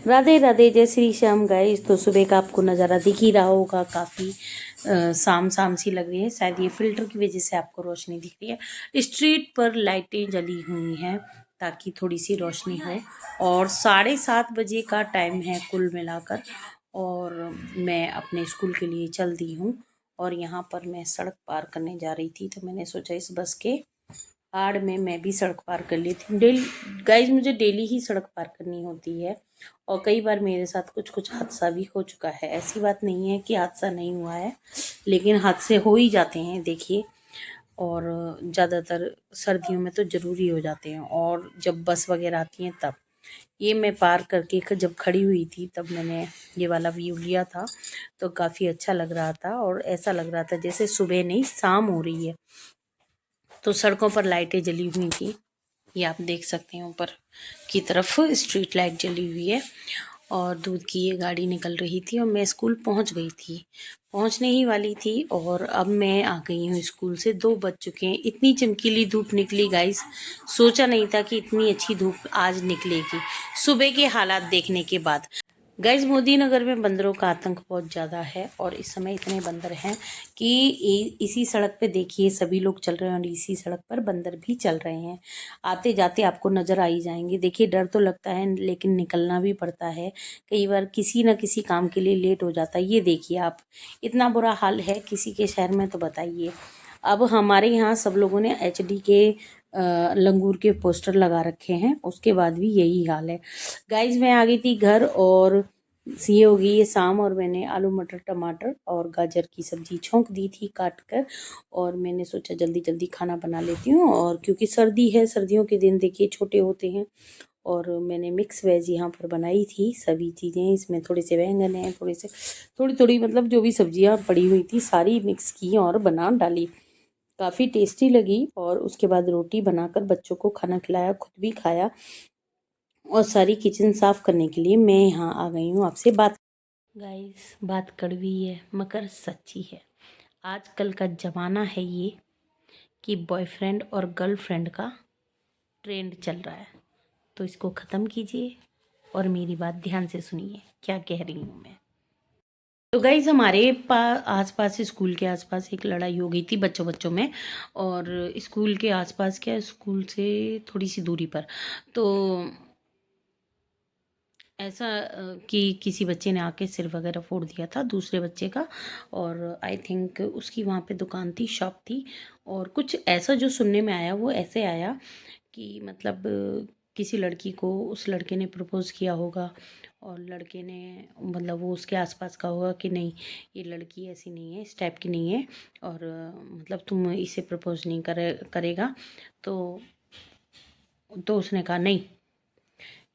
राधे राधे, जय श्री श्याम गाइस। तो सुबह का आपको नज़ारा दिख ही रहा होगा, काफ़ी शाम शाम सी लग रही है। शायद ये फिल्टर की वजह से आपको रोशनी दिख रही है। स्ट्रीट पर लाइटें जली हुई हैं ताकि थोड़ी सी रोशनी हो। और 7:30 बजे का टाइम है कुल मिलाकर। और मैं अपने स्कूल के लिए चल दी हूँ। और यहाँ पर मैं सड़क पार करने जा रही थी, तो मैंने सोचा इस बस के आड़ में मैं भी सड़क पार कर ली थी। डेली गाइज, मुझे डेली ही सड़क पार करनी होती है। और कई बार मेरे साथ कुछ कुछ हादसा भी हो चुका है। ऐसी बात नहीं है कि हादसा नहीं हुआ है, लेकिन हादसे हो ही जाते हैं, देखिए। और ज़्यादातर सर्दियों में तो ज़रूरी हो जाते हैं। और जब बस वगैरह आती हैं तब ये मैं पार करके जब खड़ी हुई थी, तब मैंने ये वाला व्यू लिया था। तो काफ़ी अच्छा लग रहा था, और ऐसा लग रहा था जैसे सुबह नहीं शाम हो रही है। तो सड़कों पर लाइटें जली हुई थी, ये आप देख सकते हैं। ऊपर की तरफ स्ट्रीट लाइट जली हुई है। और दूध की ये गाड़ी निकल रही थी, और मैं स्कूल पहुंच गई थी, पहुंचने ही वाली थी। और अब मैं आ गई हूँ स्कूल से। 2 बज चुके हैं। इतनी चमकीली धूप निकली गाइस, सोचा नहीं था कि इतनी अच्छी धूप आज निकलेगी सुबह के हालात देखने के बाद। गाइज, मोदी नगर में बंदरों का आतंक बहुत ज़्यादा है। और इस समय इतने बंदर हैं कि इसी सड़क पे देखिए सभी लोग चल रहे हैं, और इसी सड़क पर बंदर भी चल रहे हैं। आते जाते आपको नज़र आ ही जाएंगे। देखिए, डर तो लगता है, लेकिन निकलना भी पड़ता है। कई बार किसी न किसी काम के लिए लेट हो जाता है। ये देखिए आप, इतना बुरा हाल है किसी के शहर में, तो बताइए। अब हमारे यहाँ सब लोगों ने HD के लंगूर के पोस्टर लगा रखे हैं, उसके बाद भी यही हाल है। गाइज, मैं आ गई थी घर, और ये हो गई ये शाम। और मैंने आलू मटर टमाटर और गाजर की सब्जी छोंक दी थी काट कर। और मैंने सोचा जल्दी जल्दी खाना बना लेती हूँ। और क्योंकि सर्दी है, सर्दियों के दिन देखिए छोटे होते हैं। और मैंने मिक्स वेज यहाँ पर बनाई थी सभी चीज़ें। इसमें थोड़े से बैंगन हैं, थोड़ी थोड़ी मतलब जो भी सब्जियाँ पड़ी हुई थी सारी मिक्स की और बना डाली। काफ़ी टेस्टी लगी। और उसके बाद रोटी बनाकर बच्चों को खाना खिलाया, खुद भी खाया। और सारी किचन साफ करने के लिए मैं यहाँ आ गई हूँ आपसे बात। गाइस, बात कड़वी है मगर सच्ची है। आजकल का ज़माना है ये कि बॉयफ्रेंड और गर्लफ्रेंड का ट्रेंड चल रहा है। तो इसको ख़त्म कीजिए और मेरी बात ध्यान से सुनिए, क्या कह रही हूँ मैं। तो गाइज, हमारे आसपास, स्कूल के आसपास एक लड़ाई हो गई थी बच्चों बच्चों में। और स्कूल के आसपास क्या, स्कूल से थोड़ी सी दूरी पर। तो ऐसा कि किसी बच्चे ने आके सिर वगैरह फोड़ दिया था दूसरे बच्चे का। और आई थिंक उसकी वहाँ पे दुकान थी, शॉप थी। और कुछ ऐसा जो सुनने में आया वो ऐसे आया कि मतलब किसी लड़की को उस लड़के ने प्रपोज़ किया होगा। और लड़के ने मतलब वो उसके आसपास का होगा कि नहीं, ये लड़की ऐसी नहीं है, इस टाइप की नहीं है। और मतलब तुम इसे प्रपोज़ नहीं करेगा। तो उसने कहा नहीं,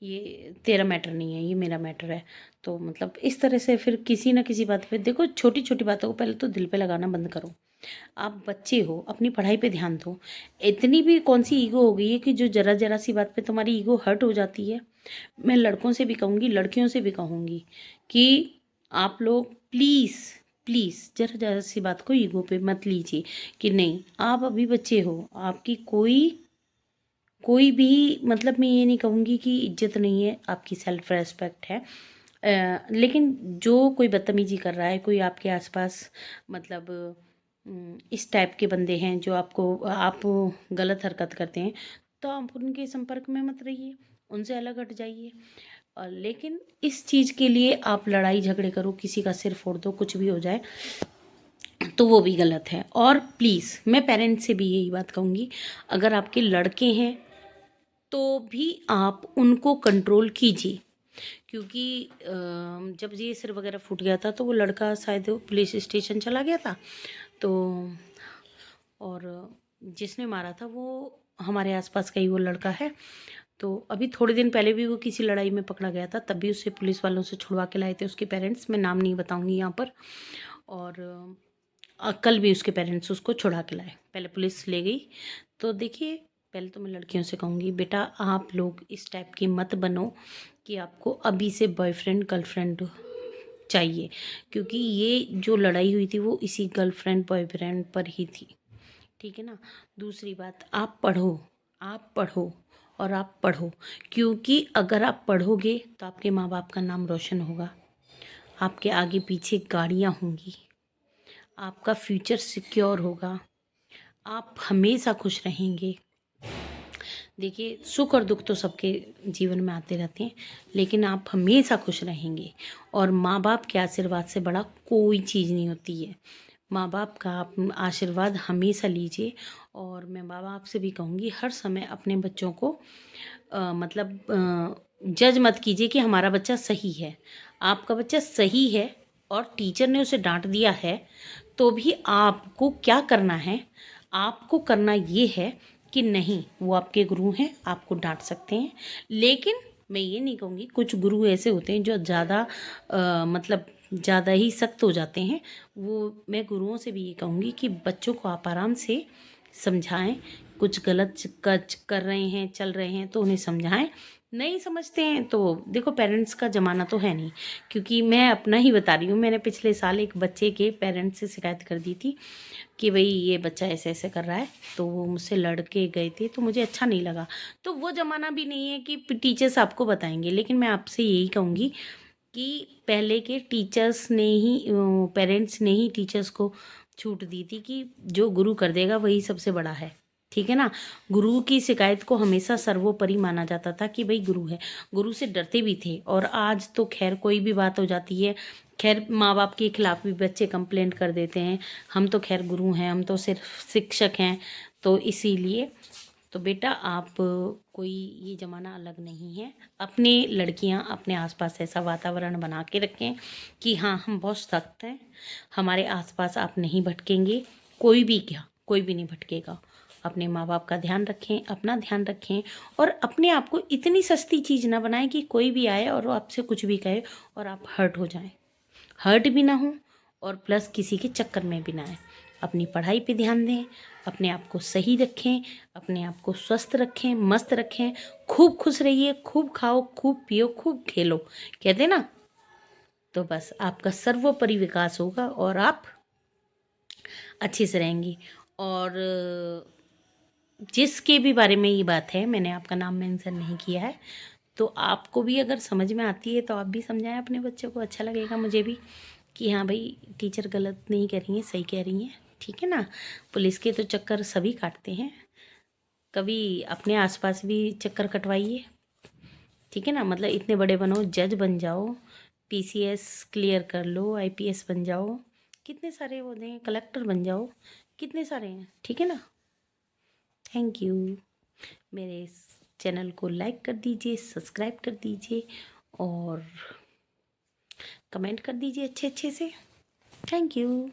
ये तेरा मैटर नहीं है, ये मेरा मैटर है। तो मतलब इस तरह से फिर किसी ना किसी बात पे, देखो छोटी छोटी बातों को पहले तो दिल पे लगाना बंद करो। आप बच्चे हो, अपनी पढ़ाई पे ध्यान दो। इतनी भी कौन सी ईगो हो गई है कि जो जरा जरा सी बात पे तुम्हारी ईगो हर्ट हो जाती है। मैं लड़कों से भी कहूँगी, लड़कियों से भी कहूँगी कि आप लोग प्लीज़ प्लीज़ जरा जरा सी बात को ईगो पे मत लीजिए। कि नहीं, आप अभी बच्चे हो, आपकी कोई भी मतलब मैं ये नहीं कहूँगी कि इज्जत नहीं है, आपकी सेल्फ रेस्पेक्ट है। लेकिन जो कोई बदतमीजी कर रहा है, कोई आपके आसपास मतलब इस टाइप के बंदे हैं जो आप गलत हरकत करते हैं, तो आप उनके संपर्क में मत रहिए, उनसे अलग हट जाइए। लेकिन इस चीज़ के लिए आप लड़ाई झगड़े करो, किसी का सिर फोड़ दो, कुछ भी हो जाए, तो वो भी गलत है। और प्लीज़ मैं पेरेंट्स से भी यही बात कहूँगी, अगर आपके लड़के हैं तो भी आप उनको कंट्रोल कीजिए। क्योंकि जब ये सिर वगैरह फूट गया था तो वो लड़का शायद पुलिस स्टेशन चला गया था। तो और जिसने मारा था वो हमारे आसपास का ही वो लड़का है। तो अभी थोड़े दिन पहले भी वो किसी लड़ाई में पकड़ा गया था, तब भी उसे पुलिस वालों से छुड़वा के लाए थे उसके पेरेंट्स। मैं नाम नहीं बताऊंगी यहाँ पर। और कल भी उसके पेरेंट्स उसको छुड़ा के लाए, पहले पुलिस ले गई। तो देखिए, पहले तो मैं लड़कियों से कहूँगी, बेटा आप लोग इस टाइप की मत बनो कि आपको अभी से बॉयफ्रेंड गर्लफ्रेंड चाहिए। क्योंकि ये जो लड़ाई हुई थी वो इसी गर्लफ्रेंड बॉयफ्रेंड पर ही थी, ठीक है ना। दूसरी बात, आप पढ़ो, आप पढ़ो और आप पढ़ो, क्योंकि अगर आप पढ़ोगे तो आपके माँ बाप का नाम रोशन होगा, आपके आगे पीछे गाड़ियाँ होंगी, आपका फ्यूचर सिक्योर होगा, आप हमेशा खुश रहेंगे। देखिए, सुख और दुख तो सबके जीवन में आते रहते हैं, लेकिन आप हमेशा खुश रहेंगे। और माँ बाप के आशीर्वाद से बड़ा कोई चीज़ नहीं होती है। माँ बाप का आप आशीर्वाद हमेशा लीजिए। और मैं माँ बाप से भी कहूँगी, हर समय अपने बच्चों को जज मत कीजिए कि हमारा बच्चा सही है। आपका बच्चा सही है और टीचर ने उसे डांट दिया है, तो भी आपको क्या करना है, आपको करना ये है कि नहीं, वो आपके गुरु हैं, आपको डांट सकते हैं। लेकिन मैं ये नहीं कहूँगी, कुछ गुरु ऐसे होते हैं जो ज़्यादा ज़्यादा ही सख्त हो जाते हैं। वो मैं गुरुओं से भी ये कहूँगी कि बच्चों को आप आराम से समझाएं। कुछ गलत कर रहे हैं, चल रहे हैं, तो उन्हें समझाएं। नहीं समझते हैं तो देखो, पेरेंट्स का ज़माना तो है नहीं। क्योंकि मैं अपना ही बता रही हूँ, मैंने पिछले साल एक बच्चे के पेरेंट्स से शिकायत कर दी थी कि भाई ये बच्चा ऐसे ऐसे कर रहा है, तो वो मुझसे लड़के गए थे, तो मुझे अच्छा नहीं लगा। तो वो ज़माना भी नहीं है कि टीचर्स आपको बताएंगे। लेकिन मैं आपसे यही कहूँगी कि पहले के टीचर्स ने ही पेरेंट्स ने ही टीचर्स को छूट दी थी कि जो गुरु कर देगा वही सबसे बड़ा है, ठीक है ना। गुरु की शिकायत को हमेशा सर्वोपरि माना जाता था कि भाई गुरु है, गुरु से डरते भी थे। और आज तो खैर कोई भी बात हो जाती है, खैर माँ बाप के खिलाफ भी बच्चे कंप्लेंट कर देते हैं। हम तो खैर गुरु हैं, हम तो सिर्फ शिक्षक हैं, तो इसीलिए तो बेटा आप कोई ये ज़माना अलग नहीं है। अपनी लड़कियां अपने आसपास ऐसा वातावरण बना के रखें कि हाँ, हम बहुत सख्त हैं, हमारे आसपास आप नहीं भटकेंगे, कोई भी क्या, कोई भी नहीं भटकेगा। अपने माँ बाप का ध्यान रखें, अपना ध्यान रखें, और अपने आप को इतनी सस्ती चीज़ ना बनाएं कि कोई भी आए और वो आपसे कुछ भी कहे और आप हर्ट हो जाएं। हर्ट भी ना हो और प्लस किसी के चक्कर में भी ना आए। अपनी पढ़ाई पे ध्यान दें, अपने आप को सही रखें, अपने आप को स्वस्थ रखें, मस्त रखें, खूब खुश रहिए, खूब खाओ, खूब पियो, खूब खेलो, कहते ना। तो बस आपका सर्वोपरि विकास होगा और आप अच्छे से रहेंगी। और जिसके भी बारे में ये बात है, मैंने आपका नाम मेंशन नहीं किया है, तो आपको भी अगर समझ में आती है तो आप भी समझाएं अपने बच्चों को, अच्छा लगेगा मुझे भी कि हाँ भाई, टीचर गलत नहीं कह रही हैं, सही कह रही हैं, ठीक है ना। पुलिस के तो चक्कर सभी काटते हैं, कभी अपने आसपास भी चक्कर कटवाइए, ठीक है ना। मतलब इतने बड़े बनो, जज बन जाओ, पीसीएस क्लियर कर लो, आईपीएस बन जाओ, कितने सारे वो दें, कलेक्टर बन जाओ, कितने सारे हैं, ठीक है ना। Thank you. मेरे इस चैनल को लाइक कर दीजिए, सब्सक्राइब कर दीजिए और कमेंट कर दीजिए अच्छे अच्छे से। Thank you.